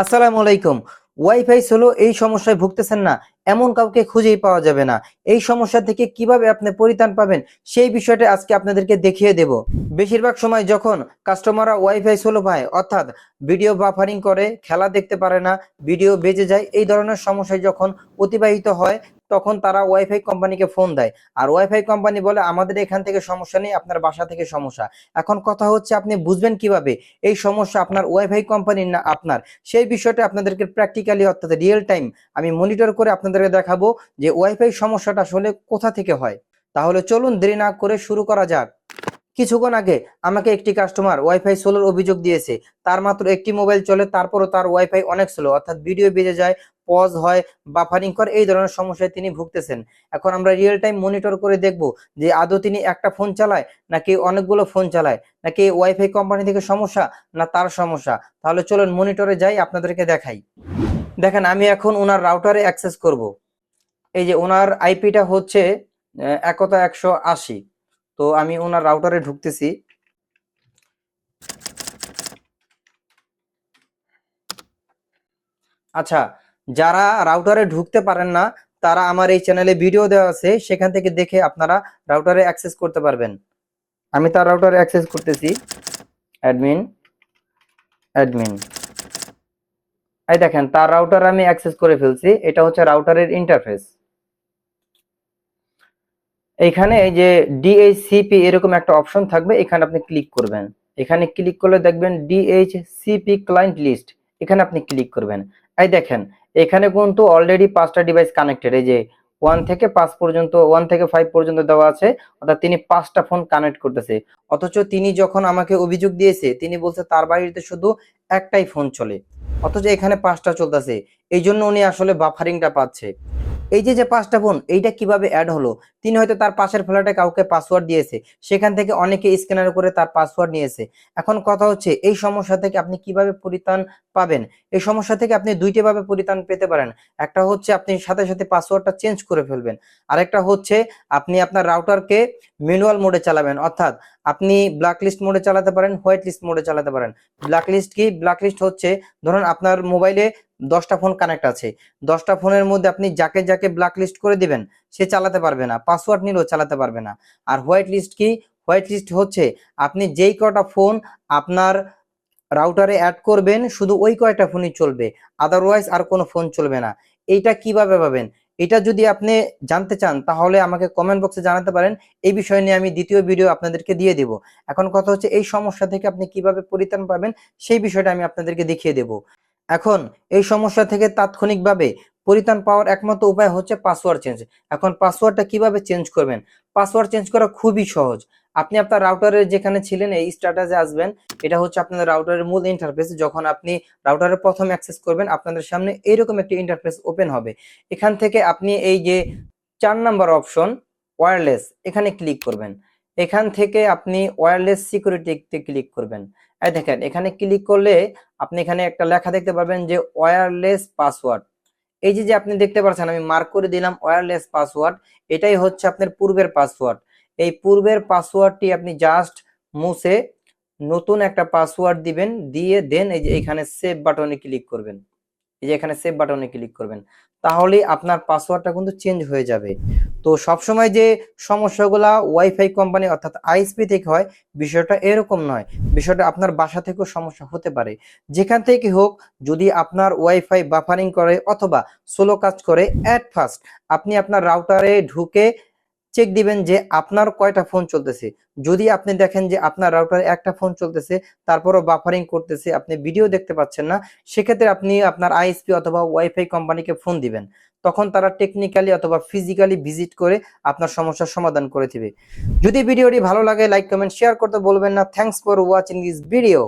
আসসালামু আলাইকুম। Wifi slow এই সমস্যায় ভুগতেছেন না, এমন কাউকে খুঁজেই পাওয়া যাবে না। এই সমস্যা থেকে কিভাবে আপনি পরিত্রাণ পাবেন সেই বিষয়টা আজকে আপনাদেরকে দেখিয়ে দেব। বেশিরভাগ সময় যখন কাস্টমাররা ওয়াইফাই স্লো পায়, অর্থাৎ ভিডিও বাফারিং করে, খেলা দেখতে পারে না, ভিডিও বেজে যায়, এই ধরনের সমস্যায় যখন অতিবাহিত হয়, তখন তারা ওয়াইফাই কোম্পানিকে ফোন দেয়। আর ওয়াইফাই কোম্পানি বলে আমাদের এখান থেকে সমস্যা নেই, আপনার বাসা থেকে সমস্যা। এখন কথা হচ্ছে আপনি বুঝবেন কিভাবে এই সমস্যা আপনার ওয়াইফাই কোম্পানির না আপনার, সেই বিষয়টা আপনাদেরকে প্র্যাকটিক্যালি অর্থাৎ রিয়েল টাইম আমি মনিটর করে আপনাদেরকে দেখাবো যে ওয়াইফাই সমস্যাটা আসলে কোথা থেকে হয়। তাহলে চলুন দেরি না করে শুরু করা যাক। কিছুক্ষণ আগে আমাকে একটি কাস্টমার ওয়াইফাই স্লোর অভিযোগ দিয়েছে। তার মাত্র একটি মোবাইল চলে, তারপরও তার ওয়াইফাই অনেক স্লো, অর্থাৎ ভিডিও বেজে যায়, পজ হয়, বাফারিং করে, এই ধরনের সমস্যায় তিনি ভুগতেছেন। এখন আমরা রিয়েল টাইম মনিটর করে দেখব যে আদৌ তিনি একটা ফোন চালায় নাকি অনেকগুলো ফোন চালায়, নাকি ওয়াইফাই কোম্পানি থেকে সমস্যা না তার সমস্যা। তাহলে চলুন মনিটরে যাই, আপনাদেরকে দেখাই। দেখেন আমি এখন ওনার রাউটারে অ্যাক্সেস করব। এই যে ওনার আইপিটা হচ্ছে একতা 180। তো আমি ওনার রাউটারে ঢুকতেছি। আচ্ছা, যারা রাউটারে ঢুকতে পারেন না তারা আমার এই চ্যানেলে ভিডিও দেওয়া আছে, সেখান থেকে দেখে আপনারা রাউটারে অ্যাক্সেস করতে পারবেন। আমি তার রাউটারে অ্যাক্সেস করতেছি। অ্যাডমিন অ্যাডমিন এই দেখেন তার রাউটার আমি অ্যাক্সেস করে ফেলছি। এটা হচ্ছে রাউটারের ইন্টারফেস। এইখানে এই যে ডিএইচসিপি এরকম একটা অপশন থাকবে, এখানে আপনি ক্লিক করবেন। এখানে ক্লিক করলে দেখবেন ডিএইচসিপি ক্লায়েন্ট লিস্ট, এখানে আপনি ক্লিক করবেন। এই দেখেন এখানে কিন্তু অলরেডি 5টা ডিভাইস কানেক্টেড। এই যে 1 থেকে 5 পর্যন্ত, 1 থেকে 5 পর্যন্ত দেওয়া আছে, অর্থাৎ তিনি 5টা ফোন কানেক্ট করতেছে। অথচ তিনি যখন আমাকে অভিযোগ দিয়েছে তিনি বলছে তার বাড়িতে শুধু একটাই ফোন চলে, অথচ এখানে 5টা চলতেছে। এই জন্য উনি আসলে বাফারিংটা পাচ্ছে। এই যে 5টা ফোন, এইটা কিভাবে অ্যাড হলো? তিনি হয়তো তার পাশের ফ্ল্যাটে কাউকে পাসওয়ার্ড দিয়েছে, সেখান থেকে অনেকে স্ক্যানার করে তার পাসওয়ার্ড নিয়েছে। এখন কথা হচ্ছে এই সমস্যা থেকে আপনি কিভাবে পরিত্রাণ পাবেন? এই সমস্যা থেকে আপনি দুইটা ভাবে পরিত্রাণ পেতে পারেন। একটা হচ্ছে আপনি সাথে সাথে পাসওয়ার্ডটা চেঞ্জ করে ফেলবেন। আরেকটা হচ্ছে আপনি আপনার রাউটারকে ম্যানুয়াল মোডে চালাবেন, অর্থাৎ আপনি ব্ল্যাকলিস্ট মোডে চালাতে পারেন, হোয়াইট লিস্ট মোডে চালাতে পারেন। ব্ল্যাকলিস্ট কি? ব্ল্যাকলিস্ট হচ্ছে ধরুন আপনার মোবাইলে 10টা ফোন কানেক্ট আছে, 10টা ফোনের মধ্যে আপনি যাকে যাকে ব্ল্যাক লিস্ট করে দিবেন সে চালাতে পারবে না, পাসওয়ার্ড নিলেও চালাতে পারবে না। আর হোয়াইট লিস্ট কি? হোয়াইট লিস্ট হচ্ছে আপনি যেই কটা ফোন আপনার রাউটারে অ্যাড করবেন শুধু ওই কয়টা ফোনই চলবে, আদারওয়াইজ আর কোনো ফোন চলবে না। এইটা কিভাবে পাবেন? এটা যদি আপনি জানতে চান তাহলে আমাকে কমেন্ট বক্সে জানাতে পারেন। এই বিষয় নিয়ে আমি দ্বিতীয় ভিডিও আপনাদেরকে দিয়ে দেব। এখন কথা হচ্ছে এই সমস্যা থেকে আপনি কিভাবে পরিত্রাণ পাবেন সেই বিষয়টা আমি আপনাদেরকে দেখিয়ে দেব। এখন এই সমস্যা থেকে তাৎক্ষণিকভাবে পরিত্রাণ পাওয়ার একমাত্র উপায় হচ্ছে পাসওয়ার্ড চেঞ্জ। এখন পাসওয়ার্ডটা কিভাবে চেঞ্জ করবেন? পাসওয়ার্ড চেঞ্জ করা খুবই সহজ। আপনি আপনার রাউটারের যেখানে ছিলেন এই স্ট্যাটাসে আসবেন। এটা হচ্ছে আপনাদের রাউটারের মূল ইন্টারফেস। যখন আপনি রাউটারের প্রথম অ্যাক্সেস করবেন আপনাদের সামনে এইরকম একটি ইন্টারফেস ওপেন হবে। এখান থেকে আপনি এই যে 4 নাম্বার অপশন ওয়্যারলেস, এখানে ক্লিক করবেন। এখান থেকে আপনি ওয়্যারলেস সিকিউরিটিতে ক্লিক করবেন। এই দেখেন এখানে ক্লিক করলে আপনি এখানে একটা লেখা দেখতে পাবেন যে ওয়্যারলেস পাসওয়ার্ড। এই যে আপনি দেখতে পাচ্ছেন আমি মার্ক করে দিলাম ওয়্যারলেস পাসওয়ার্ড। এটাই হচ্ছে আপনার পূর্বের পাসওয়ার্ড। এই পূর্বের পাসওয়ার্ডটি আপনি জাস্ট মুছে নতুন একটা পাসওয়ার্ড দিবেন, দিয়ে দেন এই যে এখানে সেভ বাটনে ক্লিক করবেন। এই যে এখানে সেভ বাটনে ক্লিক করবেন, তাহলেই আপনার পাসওয়ার্ডটা কিন্তু চেঞ্জ হয়ে যাবে। তো সবসময় যে সমস্যাগুলা ওয়াইফাই কোম্পানি অর্থাৎ আইএসপি থেকে হয় বিষয়টা এরকম নয়, বিষয়টা আপনার বাসা থেকেও সমস্যা হতে পারে। যেখান থেকে হোক, যদি আপনার ওয়াইফাই বাফারিং করে অথবা স্লো কাজ করে, এট ফার্স্ট আপনি আপনার রাউটারে ঢুকে চেক দিবেন যে আপনার কয়টা ফোন চলতেছে। যদি আপনি দেখেন যে আপনার রাউটারে একটা ফোন চলতেছে তারপরও বাফারিং করতেছে, আপনি ভিডিও দেখতে পাচ্ছেন না, সেক্ষেত্রে আপনি আপনার আইএসপি অথবা ওয়াইফাই কোম্পানিকে ফোন দিবেন। তখন তারা টেকনিক্যালি অথবা ফিজিক্যালি ভিজিট করে আপনার সমস্যার সমাধান করে দিবে। যদি ভিডিওটি ভালো লাগে লাইক কমেন্ট শেয়ার করতে বলবেন না। Thanks for watching this video.